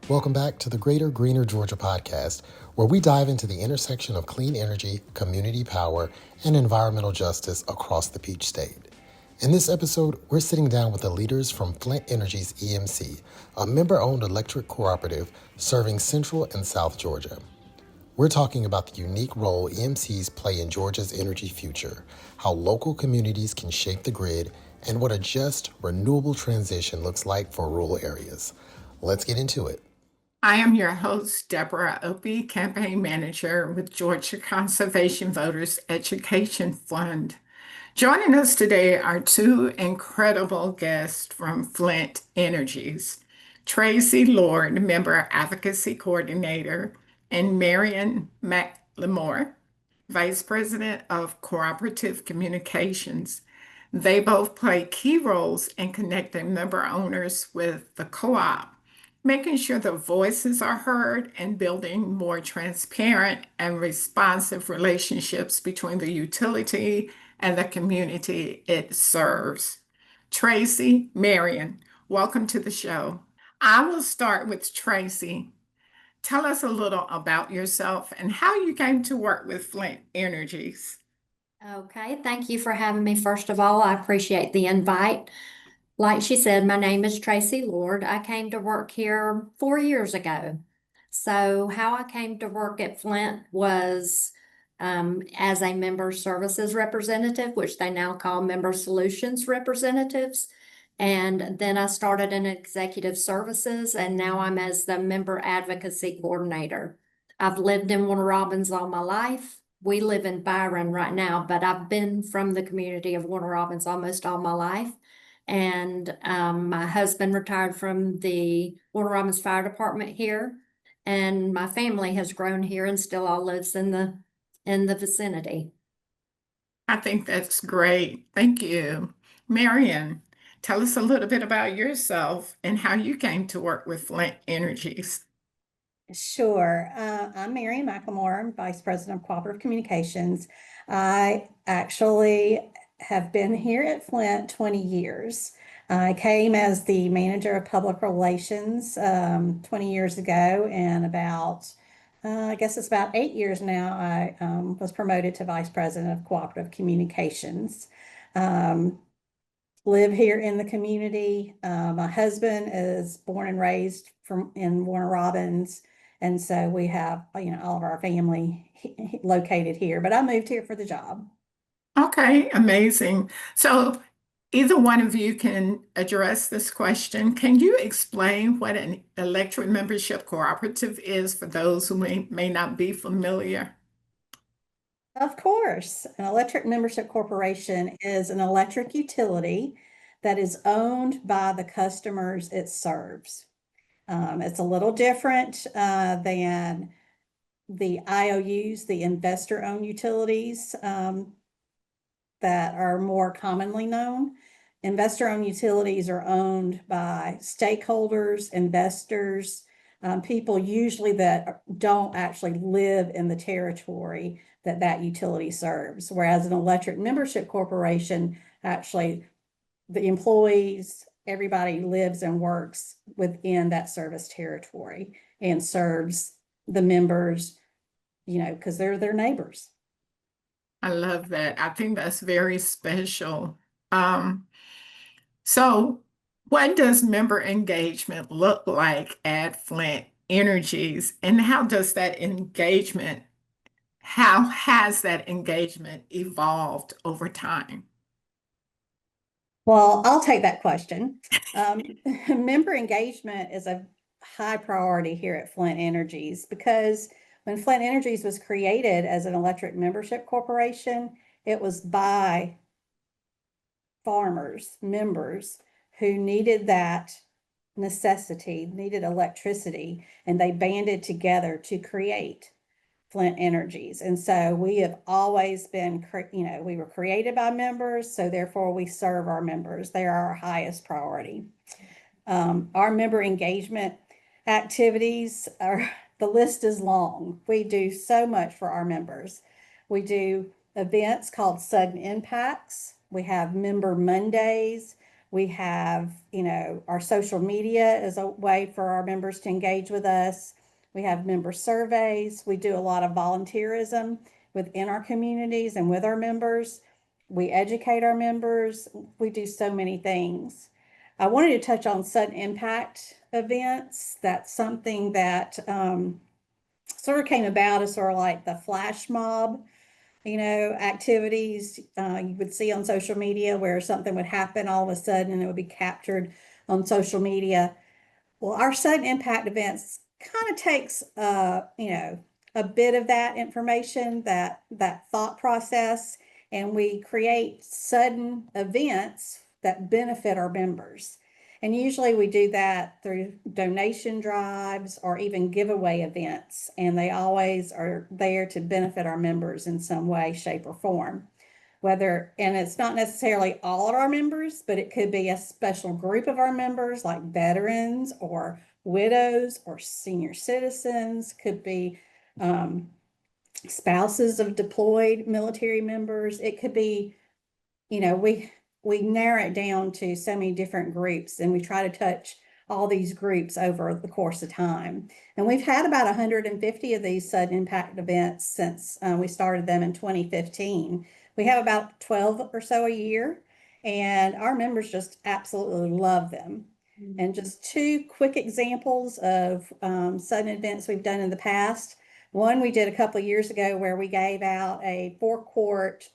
Welcome back to the Greater Greener Georgia podcast, where we dive into the intersection of clean energy, community power, and environmental justice across the Peach State. In this episode, we're sitting down with the leaders from Flint Energies EMC, a member-owned electric cooperative serving Central and South Georgia. We're talking about the unique role EMCs play in Georgia's energy future, how local communities can shape the grid, and what a just, renewable transition looks like for rural areas. Let's get into it. I am your host, Deborah Opie, campaign manager with Georgia Conservation Voters Education Fund. Joining us today are two incredible guests from Flint Energies, Tracy Lord, member advocacy coordinator, and Marion McLemore, vice president of cooperative communications. They both play key roles in connecting member owners with the co-op, making sure the voices are heard and building more transparent and responsive relationships between the utility and the community it serves. Tracy, Marion, welcome to the show. I will start with Tracy. Tell us a little about yourself and how you came to work with Flint Energies. Okay, thank you for having me. First of all, I appreciate the invite. Like she said, my name is Tracy Lord. I came to work here 4 years ago. So how I came to work at Flint was as a member services representative, which they now call member solutions representatives. And then I started in executive services, and now I'm as the member advocacy coordinator. I've lived in Warner Robins all my life. We live in Byron right now, but I've been from the community of Warner Robins almost all my life. And my husband retired from the Warner Robins Fire Department here, and my family has grown here and still all lives in the vicinity. I think that's great. Thank you. Marion, tell us a little bit about yourself and how you came to work with Flint Energies. Sure. I'm Mary McLemore, I'm Vice President of Cooperative Communications. I actually have been here at Flint 20 years. I came as the Manager of Public Relations 20 years ago, and I guess it's about 8 years now, I was promoted to Vice President of Cooperative Communications. Live here in the community. My husband is born and raised in Warner Robins. And so we have, all of our family located here, but I moved here for the job. Okay, amazing. So either one of you can address this question. Can you explain what an electric membership cooperative is for those who may not be familiar? Of course, an electric membership corporation is an electric utility that is owned by the customers it serves. It's a little different than the IOUs, the investor-owned utilities that are more commonly known. Investor-owned utilities are owned by stakeholders, investors, people usually that don't actually live in the territory that utility serves. Whereas an electric membership corporation, actually the employees, everybody lives and works within that service territory and serves the members, because they're their neighbors. I love that. I think that's very special. So what does member engagement look like at Flint Energies, and how has that engagement evolved over time? Well, I'll take that question. Member engagement is a high priority here at Flint Energies because when Flint Energies was created as an electric membership corporation, it was by farmers, members who needed that necessity, needed electricity, and they banded together to create Flint Energies. And so we have always been, we were created by members, so therefore we serve our members. They are our highest priority. Our member engagement activities the list is long. We do so much for our members. We do events called Sudden Impacts. We have Member Mondays. We have, our social media is a way for our members to engage with us. We have member surveys. We do a lot of volunteerism within our communities and with our members. We educate our members. We do so many things. I wanted to touch on sudden impact events. That's something that sort of came about as sort of like the flash mob, activities you would see on social media where something would happen all of a sudden and it would be captured on social media. Well, our sudden impact events kind of takes, a bit of that information, that thought process, and we create sudden events that benefit our members. And usually we do that through donation drives or even giveaway events, and they always are there to benefit our members in some way, shape, or form. And it's not necessarily all of our members, but it could be a special group of our members, like veterans or widows or senior citizens, could be spouses of deployed military members. It could be, we narrow it down to so many different groups, and we try to touch all these groups over the course of time. And we've had about 150 of these sudden impact events since we started them in 2015. We have about 12 or so a year, and our members just absolutely love them. And just two quick examples of sudden events we've done in the past. One we did a couple of years ago where we gave out a 4-quart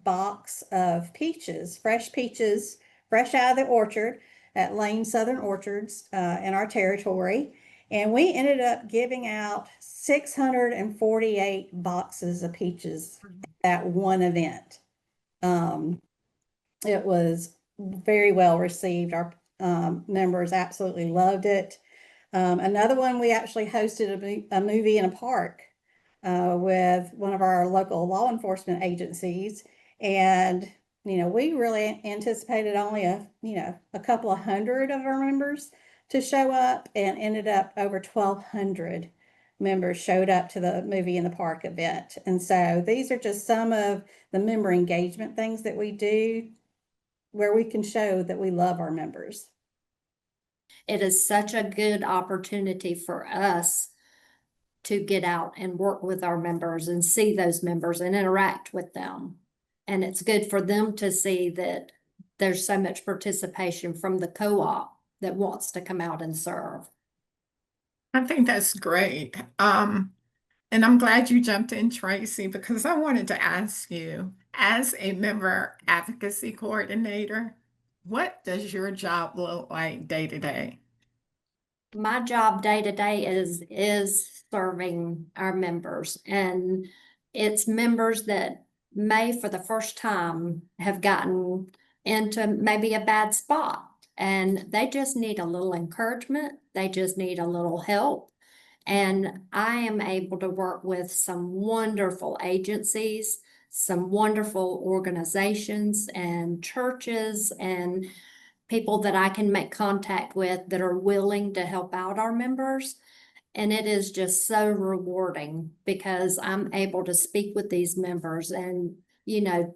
box of peaches, fresh out of the orchard at Lane Southern Orchards in our territory. And we ended up giving out 648 boxes of peaches at one event. It was very well received. Our members absolutely loved it. Another one, we actually hosted a movie in a park with one of our local law enforcement agencies. And, we really anticipated only a couple of hundred of our members to show up, and ended up over 1,200 members showed up to the movie in the park event. And so these are just some of the member engagement things that we do where we can show that we love our members. It is such a good opportunity for us to get out and work with our members and see those members and interact with them. And it's good for them to see that there's so much participation from the co-op that wants to come out and serve. I think that's great. And I'm glad you jumped in, Tracy, because I wanted to ask you, as a member advocacy coordinator, what does your job look like day to day? My job day to day is serving our members, and it's members that may for the first time have gotten into maybe a bad spot, and they just need a little encouragement. They just need a little help. And I am able to work with some wonderful agencies, some wonderful organizations and churches and people that I can make contact with that are willing to help out our members. And it is just so rewarding because I'm able to speak with these members and,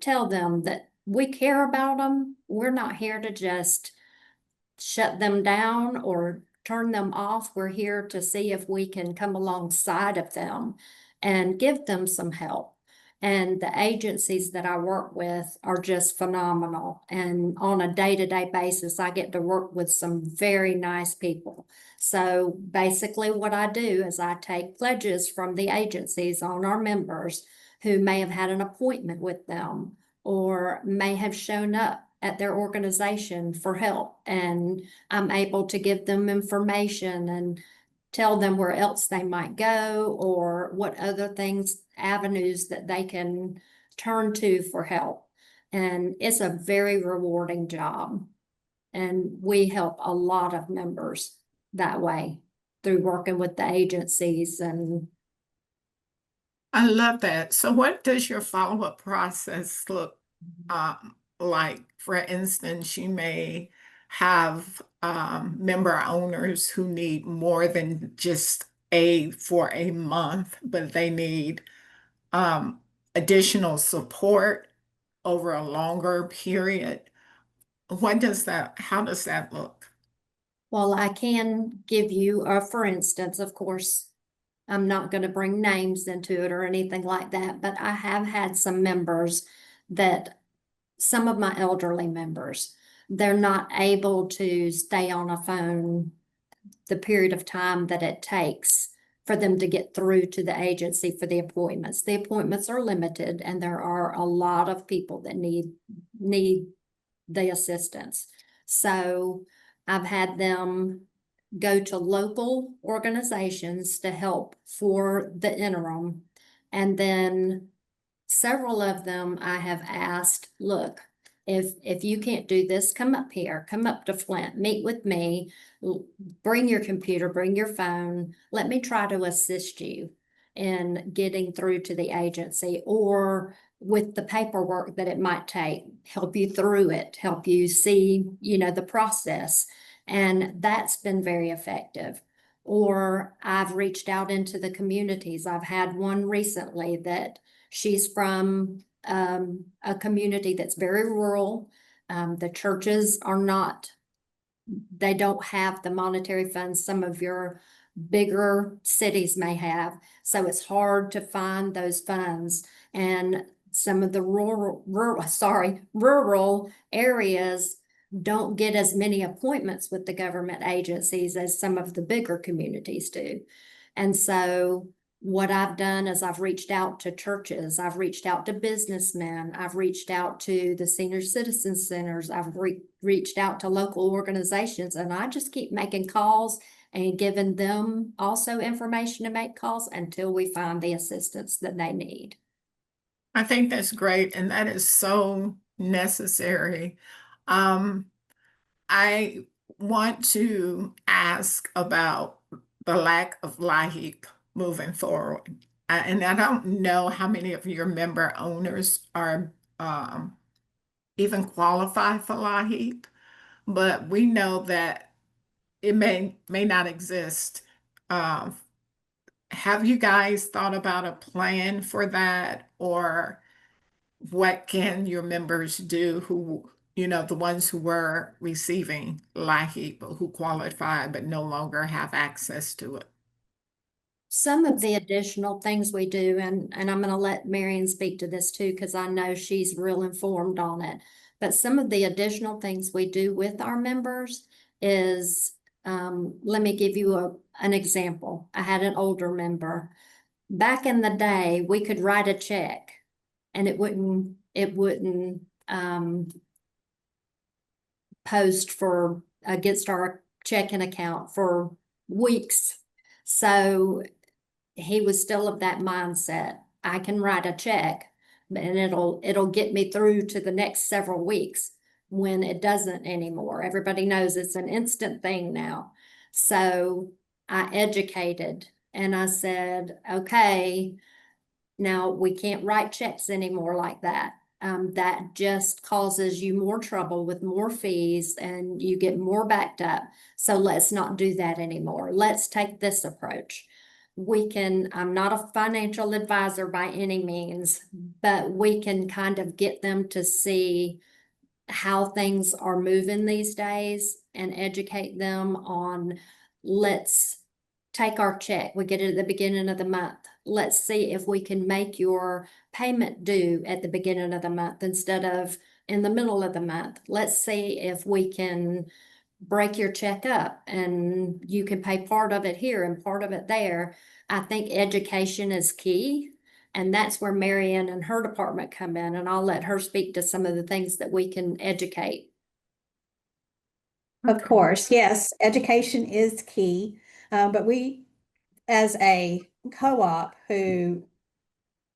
tell them that we care about them. We're not here to just shut them down or turn them off. We're here to see if we can come alongside of them and give them some help. And the agencies that I work with are just phenomenal. And on a day-to-day basis, I get to work with some very nice people. So basically what I do is I take pledges from the agencies on our members who may have had an appointment with them or may have shown up at their organization for help. And I'm able to give them information and tell them where else they might go or what other avenues that they can turn to for help. And it's a very rewarding job. And we help a lot of members that way through working with the agencies. And I love that. So what does your follow-up process look like? For instance, you may have member owners who need more than just aid for a month, but they need additional support over a longer period. how does that look? Well, I can give you, for instance, of course, I'm not going to bring names into it or anything like that, but I have had some members that, some of my elderly members, they're not able to stay on a phone the period of time that it takes for them to get through to the agency for the appointments. The appointments are limited and there are a lot of people that need the assistance. So I've had them go to local organizations to help for the interim. And then several of them I have asked, look, if you can't do this, come up here, come up to Flint, meet with me, bring your computer, bring your phone, let me try to assist you in getting through to the agency, or with the paperwork that it might take, help you through it, help you see, the process. And that's been very effective. Or I've reached out into the communities. I've had one recently that she's from a community that's very rural. The churches are not, they don't have the monetary funds some of your bigger cities may have. So it's hard to find those funds. And some of the rural areas don't get as many appointments with the government agencies as some of the bigger communities do. And so what I've done is I've reached out to churches, I've reached out to businessmen, I've reached out to the senior citizen centers, I've reached out to local organizations, and I just keep making calls and giving them also information to make calls until we find the assistance that they need. I think that's great, and that is so necessary. I want to ask about the lack of LIHEAP moving forward. And I don't know how many of your member owners are even qualified for LIHEAP, but we know that it may not exist. Um, have you guys thought about a plan for that, or what can your members do who, the ones who were receiving LIHEAP, but who qualified but no longer have access to it? Some of the additional things we do, and I'm going to let Marion speak to this too, because I know she's real informed on it. But some of the additional things we do with our members is, let me give you an example. I had an older member. Back in the day, we could write a check and it wouldn't post for against our checking account for weeks. So he was still of that mindset. I can write a check and it'll get me through to the next several weeks, when it doesn't anymore. Everybody knows it's an instant thing now. So I educated and I said, okay, now we can't write checks anymore like that. That just causes you more trouble with more fees and you get more backed up. So let's not do that anymore. Let's take this approach. I'm not a financial advisor by any means, but we can kind of get them to see how things are moving these days and educate them on, let's take our check. We get it at the beginning of the month. Let's see if we can make your payment due at the beginning of the month instead of in the middle of the month. Let's see if we can break your check up and you can pay part of it here and part of it there. I think education is key. And that's where Marion and her department come in, and I'll let her speak to some of the things that we can educate. Of course, yes, education is key. But we, as a co-op who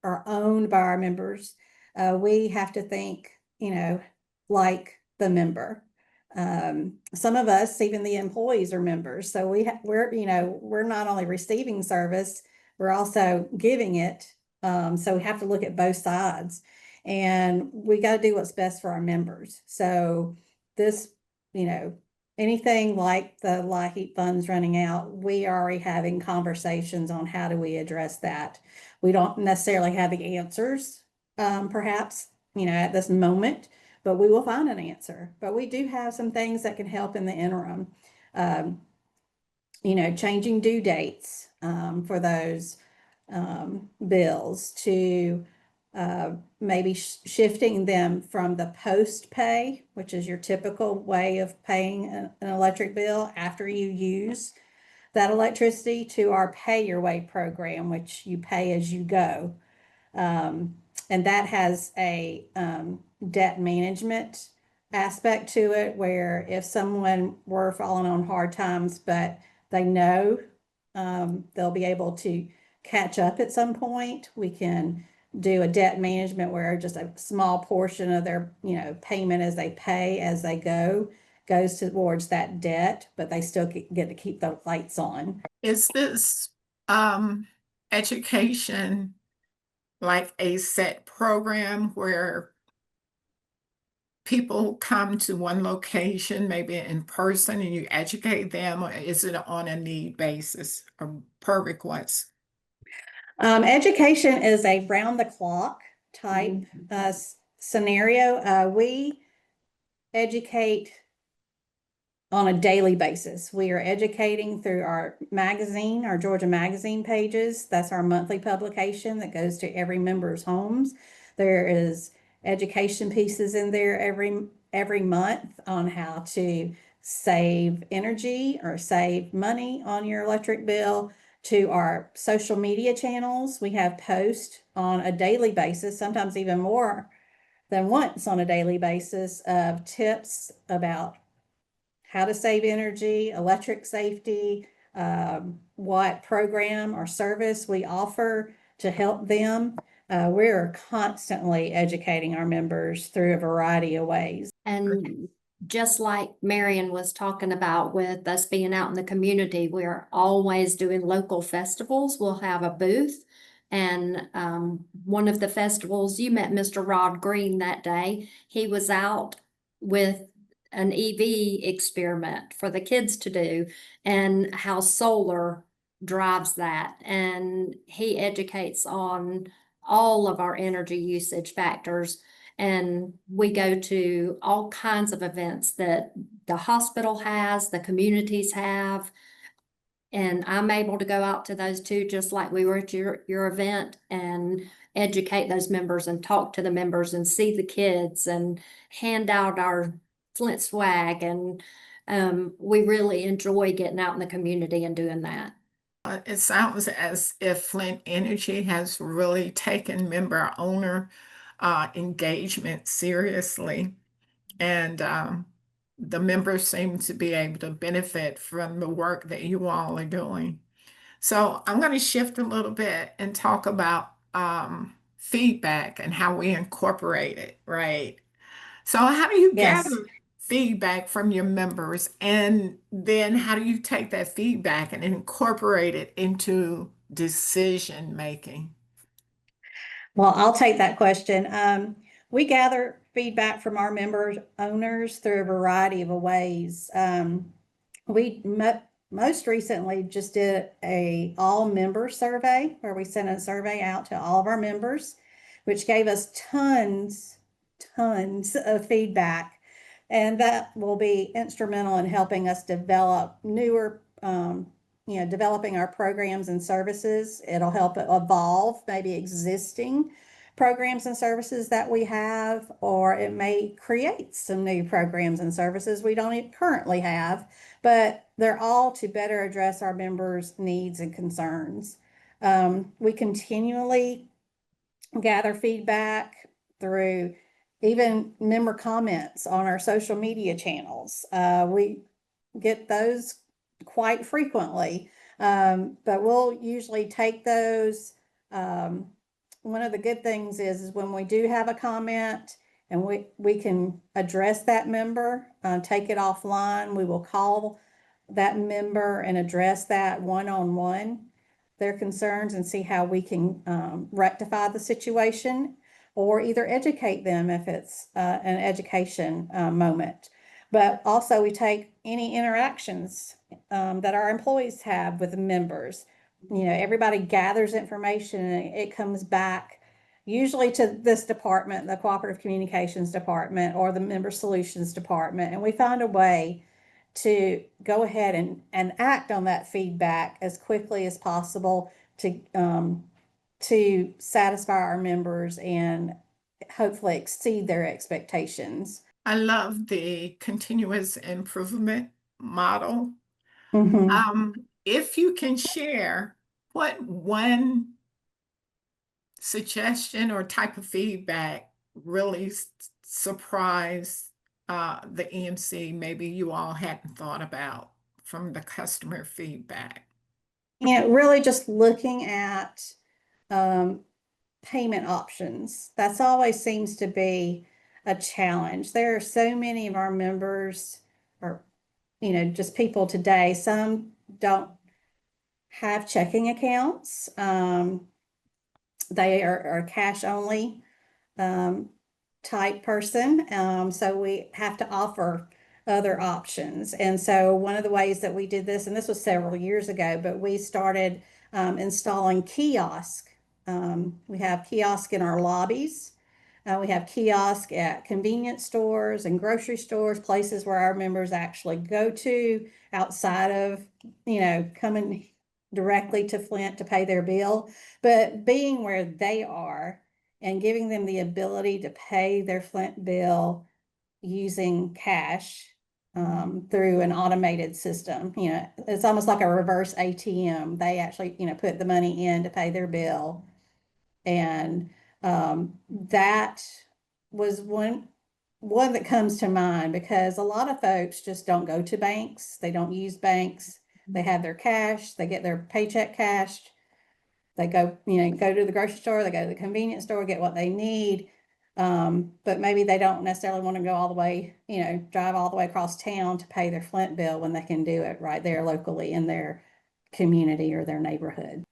are owned by our members, we have to think, like the member. Some of us, even the employees, are members. So we're not only receiving service, we're also giving it. So we have to look at both sides, and we got to do what's best for our members. So this, anything like the LIHEAP funds running out, we are already having conversations on how do we address that. We don't necessarily have the answers, perhaps, at this moment, but we will find an answer. But we do have some things that can help in the interim. Changing due dates for those bills to maybe shifting them from the post pay, which is your typical way of paying an electric bill after you use that electricity, to our pay your way program, which you pay as you go. And that has a debt management aspect to it, where if someone were falling on hard times, but they know they'll be able to catch up at some point, we can do a debt management where just a small portion of their payment as they pay as they go goes towards that debt, but they still get to keep the lights on. Is this education like a set program where people come to one location, maybe in person, and you educate them, or is it on a need basis or per request? Education is a round the clock type scenario. We educate on a daily basis. We are educating through our magazine, our Georgia Magazine pages. That's our monthly publication that goes to every member's homes. There is education pieces in there every month on how to save energy or save money on your electric bill. To our social media channels, we have posts on a daily basis, sometimes even more than once on a daily basis, of tips about how to save energy, electric safety, what program or service we offer to help them. We're constantly educating our members through a variety of ways. And just like Marion was talking about with us being out in the community, we're always doing local festivals. We'll have a booth. And one of the festivals, you met Mr. Rod Green that day. He was out with an EV experiment for the kids to do and how solar drives that. And he educates on all of our energy usage factors. And we go to all kinds of events that the hospital has, the communities have. And I'm able to go out to those too, just like we were at your event, and educate those members and talk to the members and see the kids and hand out our Flint swag. And we really enjoy getting out in the community and doing that. It sounds as if Flint Energy has really taken member owner engagement seriously, and the members seem to be able to benefit from the work that you all are doing. So I'm going to shift a little bit and talk about feedback and how we incorporate it, right? So how do you Yes. gather feedback from your members, and then how do you take that feedback and incorporate it into decision making? Well, I'll take that question. We gather feedback from our members owners through a variety of ways. We most recently just did a all member survey where we sent a survey out to all of our members, which gave us tons of feedback. And that will be instrumental in helping us develop newer, developing our programs and services. It'll help evolve maybe existing programs and services that we have, or it may create some new programs and services we don't currently have, but they're all to better address our members' needs and concerns. We continually gather feedback through even member comments on our social media channels. We get those quite frequently, but we'll usually take those. One of the good things is when we do have a comment and we can address that member, take it offline, we will call that member and address that one-on-one, their concerns, and see how we can rectify the situation, or either educate them if it's an education moment. But also we take any interactions that our employees have with the members. Everybody gathers information and it comes back usually to this department, the Cooperative Communications Department or the Member Solutions Department, and we find a way to go ahead and act on that feedback as quickly as possible to satisfy our members and hopefully exceed their expectations. I love the continuous improvement model. Mhm. If you can share, what one suggestion or type of feedback really surprised the EMC, maybe you all hadn't thought about from the customer feedback? Really just looking at payment options. That's always seems to be a challenge. There are so many of our members, or just people today, some don't have checking accounts. They are cash only type person. So we have to offer other options. And so one of the ways that we did this, and this was several years ago, but we started installing kiosk. We have kiosk in our lobbies. We have kiosk at convenience stores and grocery stores, places where our members actually go to outside of, coming directly to Flint to pay their bill. But being where they are and giving them the ability to pay their Flint bill using cash through an automated system. It's almost like a reverse ATM. They actually, put the money in to pay their bill. And that was one that comes to mind because a lot of folks just don't go to banks. They don't use banks. They have their cash, they get their paycheck cashed. They go to the grocery store, they go to the convenience store, get what they need. But maybe they don't necessarily want to go all the way, drive all the way across town to pay their Flint bill when they can do it right there locally in their community or their neighborhood.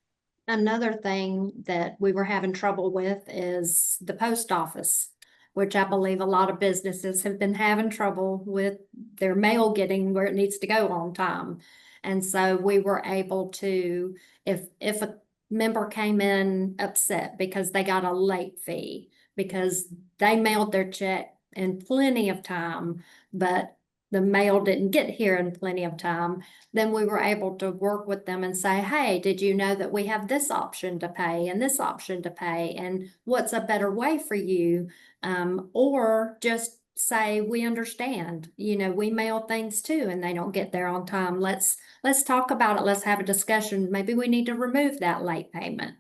Another thing that we were having trouble with is the post office, which I believe a lot of businesses have been having trouble with their mail getting where it needs to go on time. And so we were able to, if a member came in upset because they got a late fee, because they mailed their check in plenty of time, but the mail didn't get here in plenty of time, then we were able to work with them and say, hey, did you know that we have this option to pay and this option to pay? And what's a better way for you? Or just say, we understand, we mail things too and they don't get there on time. Let's talk about it. Let's have a discussion. Maybe we need to remove that late payment.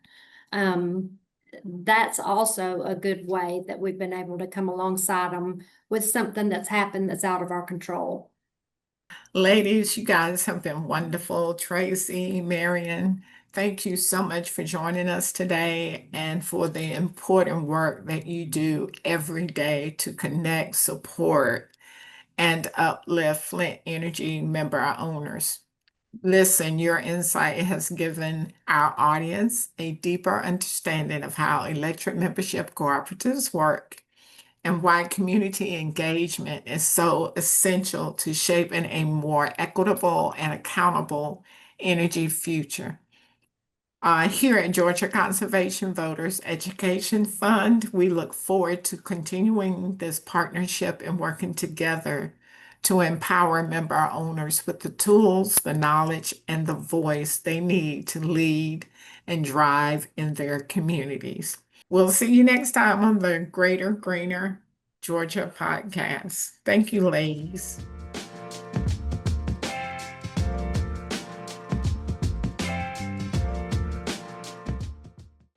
That's also a good way that we've been able to come alongside them with something that's happened that's out of our control. Ladies, you guys have been wonderful. Tracy, Marion, thank you so much for joining us today and for the important work that you do every day to connect, support, and uplift Flint Energy member owners. Listen, your insight has given our audience a deeper understanding of how electric membership cooperatives work and why community engagement is so essential to shaping a more equitable and accountable energy future. Here at Georgia Conservation Voters Education Fund, we look forward to continuing this partnership and working together to empower member owners with the tools, the knowledge, and the voice they need to lead and drive in their communities. We'll see you next time on the Greater Greener Georgia podcast. Thank you, ladies.